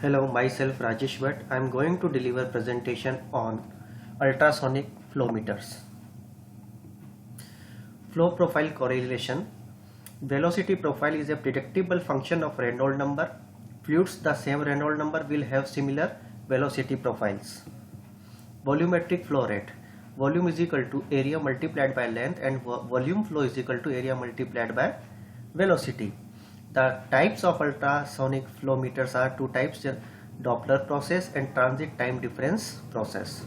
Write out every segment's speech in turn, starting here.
Hello, myself Rajesh Bhatt. I am going to deliver presentation on ultrasonic flow meters. Flow profile correlation. Velocity profile is a predictable function of Reynolds number. Fluids the same Reynolds number will have similar velocity profiles. Volumetric flow rate. Volume is equal to area multiplied by length and volume flow is equal to area multiplied by velocity. The types of ultrasonic flow meters are two types: Doppler process and transit time difference process.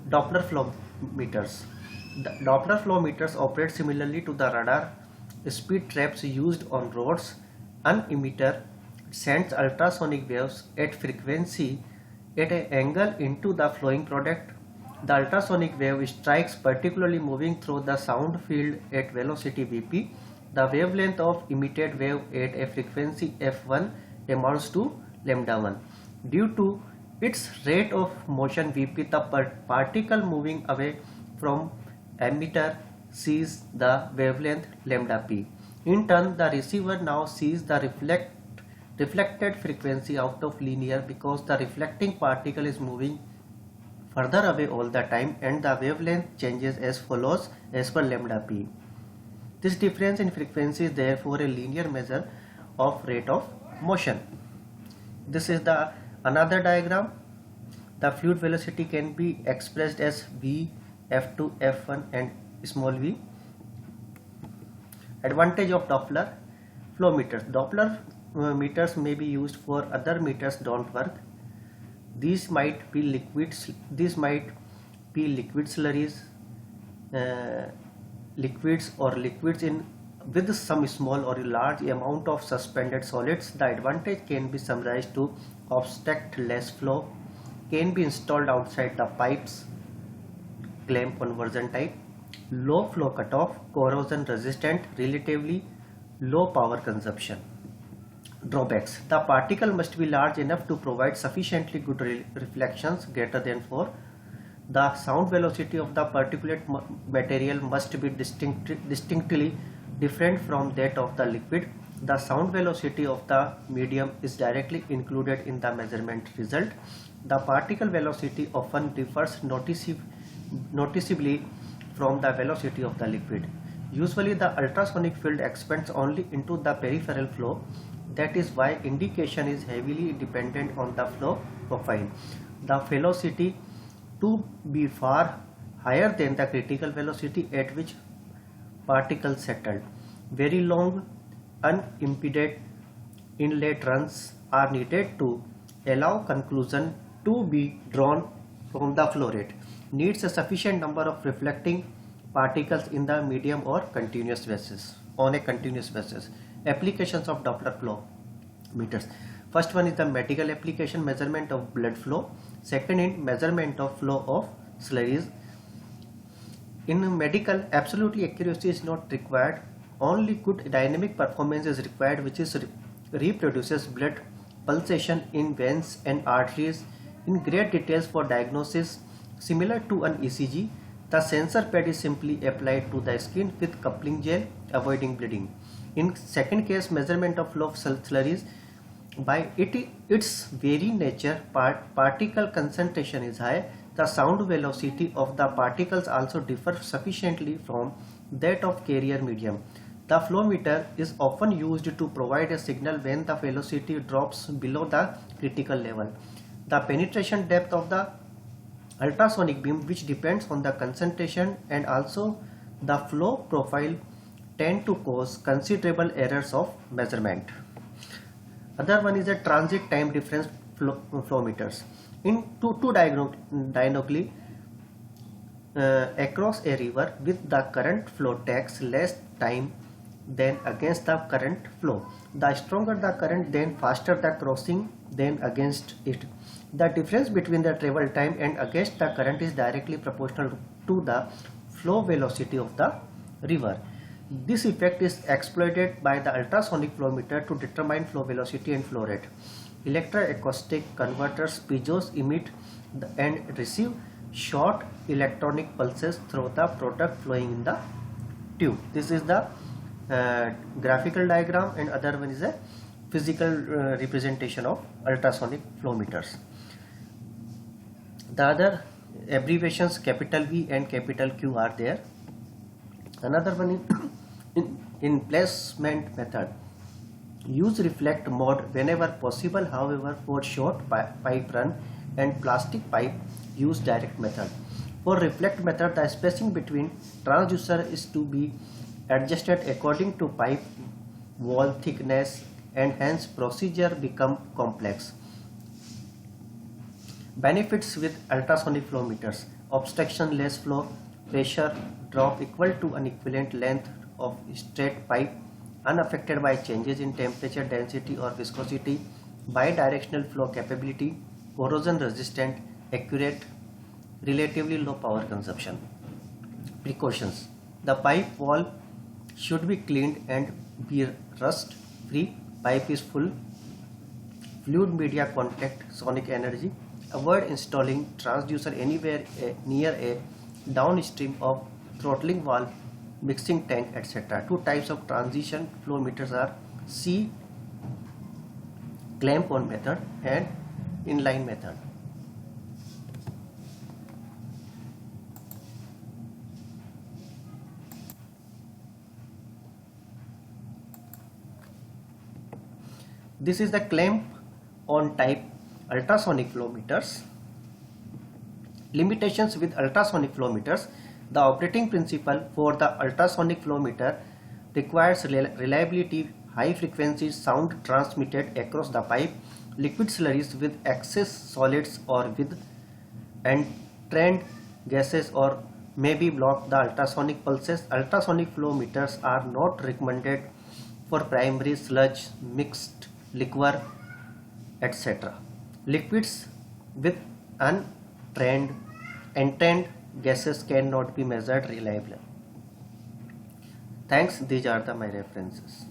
Doppler flow meters. The Doppler flow meters operate similarly to the radar speed traps used on roads. An emitter sends ultrasonic waves at frequency at an angle into the flowing product. The ultrasonic wave strikes particularly moving through the sound field at velocity Vp. The wavelength of emitted wave at a frequency f1 amounts to lambda 1. Due to its rate of motion Vp, the particle moving away from emitter sees the wavelength lambda p. In turn, the receiver now sees the reflected frequency out of linear because the reflecting particle is moving further away all the time and the wavelength changes as follows as per lambda p. This difference in frequency is therefore a linear measure of rate of motion. This is the another diagram. The fluid velocity can be expressed as v, f2, f1 and small v. Advantage of Doppler flow meters. Doppler meters may be used for other meters don't work. These might be liquids. These might be liquid slurries, liquids or liquids in with some small or large amount of suspended solids. The advantage can be summarized to obstruct less flow, can be installed outside the pipes, clamp conversion type, low flow cutoff, corrosion resistant, relatively low power consumption. Drawbacks. The particle must be large enough to provide sufficiently good reflections greater than 4. The sound velocity of the particulate material must be distinctly different from that of the liquid. The sound velocity of the medium is directly included in the measurement result. The particle velocity often differs noticeably from the velocity of the liquid. Usually the ultrasonic field expands only into the peripheral flow. That is why indication is heavily dependent on the flow profile. The velocity to be far higher than the critical velocity at which particles settled. Very long unimpeded inlet runs are needed to allow conclusion to be drawn from the flow rate. Needs a sufficient number of reflecting particles in the medium or continuous basis. On a continuous basis. Applications of Doppler flow meters. First one is the medical application, measurement of blood flow. Second is measurement of flow of slurries. In medical, absolutely accuracy is not required. Only good dynamic performance is required, which is reproduces blood pulsation in veins and arteries in great details for diagnosis. Similar to an ECG, the sensor pad is simply applied to the skin with coupling gel, avoiding bleeding. In second case, measurement of flow of slurries. By its very nature, particle concentration is high. The sound velocity of the particles also differs sufficiently from that of carrier medium. The flow meter is often used to provide a signal when the velocity drops below the critical level. The penetration depth of the ultrasonic beam, which depends on the concentration and also the flow profile, tend to cause considerable errors of measurement. Other one is a transit time difference flow meters. In two diagonally across a river with the current flow takes less time than against the current flow. The stronger the current, then faster the crossing than against it. The difference between the travel time and against the current is directly proportional to the flow velocity of the river. This effect is exploited by the ultrasonic flow meter to determine flow velocity and flow rate. Electroacoustic converters, piezo's, emit and receive short electronic pulses through the product flowing in the tube. This is the graphical diagram, and other one is a physical representation of ultrasonic flow meters. The other abbreviations capital V and capital Q are there. Another one is in placement method. Use reflect mode whenever possible. However, for short pipe run and plastic pipe, use direct method. For reflect method, the spacing between transducer is to be adjusted according to pipe wall thickness, and hence procedure become complex. Benefits with ultrasonic flow meters: obstruction less flow, pressure drop equal to an equivalent length of straight pipe, unaffected by changes in temperature, density or viscosity, bidirectional flow capability, corrosion resistant, accurate, relatively low power consumption. Precautions: the pipe wall should be cleaned and be rust free. Pipe is full. Fluid media contact sonic energy. Avoid installing transducer anywhere near a downstream of throttling valve, mixing tank, etc. Two types of transition flow meters are C clamp on method and inline method. This is the clamp on type ultrasonic flow meters. Limitations with ultrasonic flow meters: the operating principle for the ultrasonic flow meter requires reliability, high frequency sound transmitted across the pipe, liquid slurries with excess solids or with entrained gases or maybe block the ultrasonic pulses. Ultrasonic flow meters are not recommended for primary sludge, mixed liquor, etc. Liquids with entrained gases cannot be measured reliably. Thanks. These are my references.